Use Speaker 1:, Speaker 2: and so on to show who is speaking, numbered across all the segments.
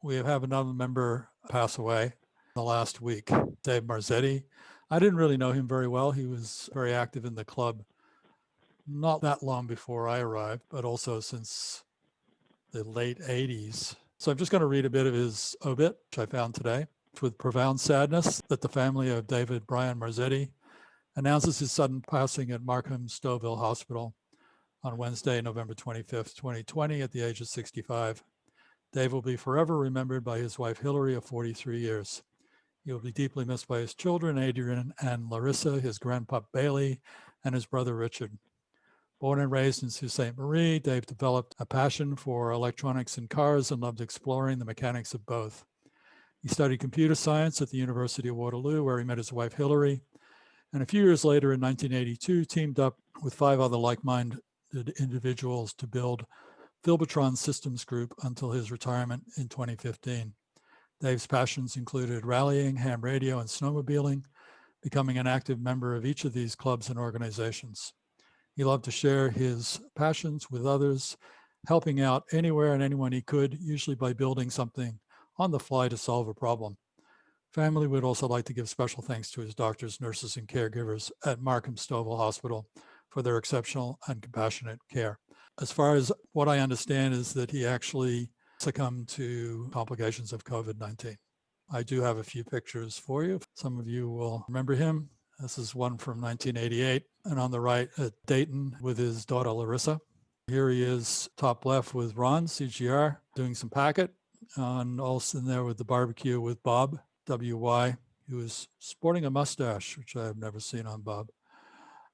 Speaker 1: We have another member pass away the last week, Dave Marzetti. I didn't really know him very well. He was very active in the club not that long before I arrived, but also since the late 80s. So I'm just going to read a bit of his obit, which I found today. It's with profound sadness that the family of David Brian Marzetti announces his sudden passing at Markham Stouffville Hospital on Wednesday, November 25th, 2020, at the age of 65. Dave will be forever remembered by his wife, Hillary, of 43 years. He will be deeply missed by his children, Adrian and Larissa, his grandpup, Bailey, and his brother, Richard. Born and raised in Sault Ste. Marie, Dave developed a passion for electronics and cars and loved exploring the mechanics of both. He studied computer science at the University of Waterloo, where he met his wife, Hillary, and a few years later in 1982, teamed up with 5 other like-minded individuals to build Philbotron Systems Group until his retirement in 2015. Dave's passions included rallying, ham radio, and snowmobiling, becoming an active member of each of these clubs and organizations. He loved to share his passions with others, helping out anywhere and anyone he could, usually by building something on the fly to solve a problem. Family would also like to give special thanks to his doctors, nurses, and caregivers at Markham Stouffville Hospital for their exceptional and compassionate care. As far as what I understand is that he actually succumbed to complications of COVID-19. I do have a few pictures for you. Some of you will remember him. This is one from 1988, and on the right at Dayton with his daughter Larissa. Here he is top left with Ron, CGR, doing some packet, and also in there with the barbecue with Bob, WY, who is sporting a mustache, which I have never seen on Bob.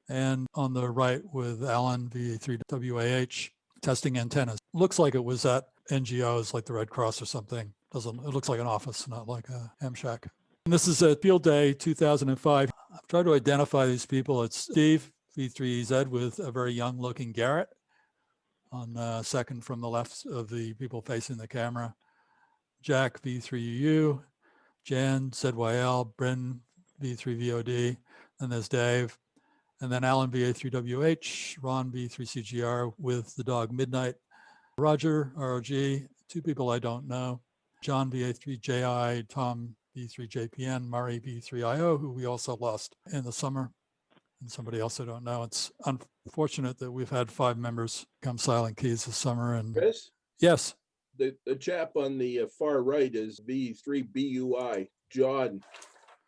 Speaker 1: And on the right with Alan, VE3WAH, testing antennas. Looks like it was at NGOs like the Red Cross or something. It looks like an office, not like a ham shack. And this is at Field Day 2005. I've tried to identify these people. It's Steve, V3EZ, with a very young looking Garrett on second from the left of the people facing the camera. Jack, V3UU, Jan, ZYL, Bryn, V3VOD, and there's Dave. And then Alan, VA3WH, Ron, V3CGR with the dog Midnight, Roger, ROG, 2 people I don't know, John, VA3JI, Tom, V3JPN, Murray, V3IO, who we also lost in the summer, and somebody else I don't know. It's unfortunate that we've had 5 members come Silent Keys this summer. And
Speaker 2: Chris?
Speaker 1: Yes.
Speaker 2: The chap on the far right is V3BUI, John.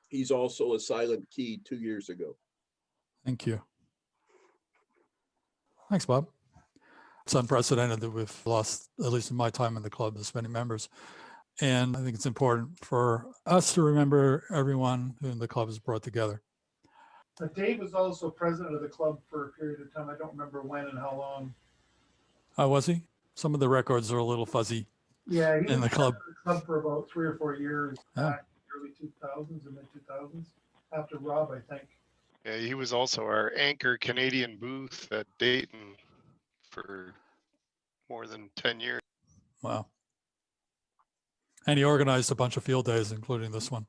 Speaker 2: He's also a Silent Key 2 years ago.
Speaker 1: Thank you. Thanks, Bob. It's unprecedented that we've lost, at least in my time in the club, this many members. And I think it's important for us to remember everyone who the club has brought together.
Speaker 3: Dave was also president of the club for a period of time. I don't remember when and how long.
Speaker 1: Oh, was he? Some of the records are a little fuzzy.
Speaker 3: Yeah, he
Speaker 1: in the club.
Speaker 3: For about 3 or 4 years, back early 2000s and mid 2000s, after Rob, I think.
Speaker 4: Yeah, he was also our anchor Canadian booth at Dayton for more than 10 years.
Speaker 1: Wow. And he organized a bunch of field days, including this one.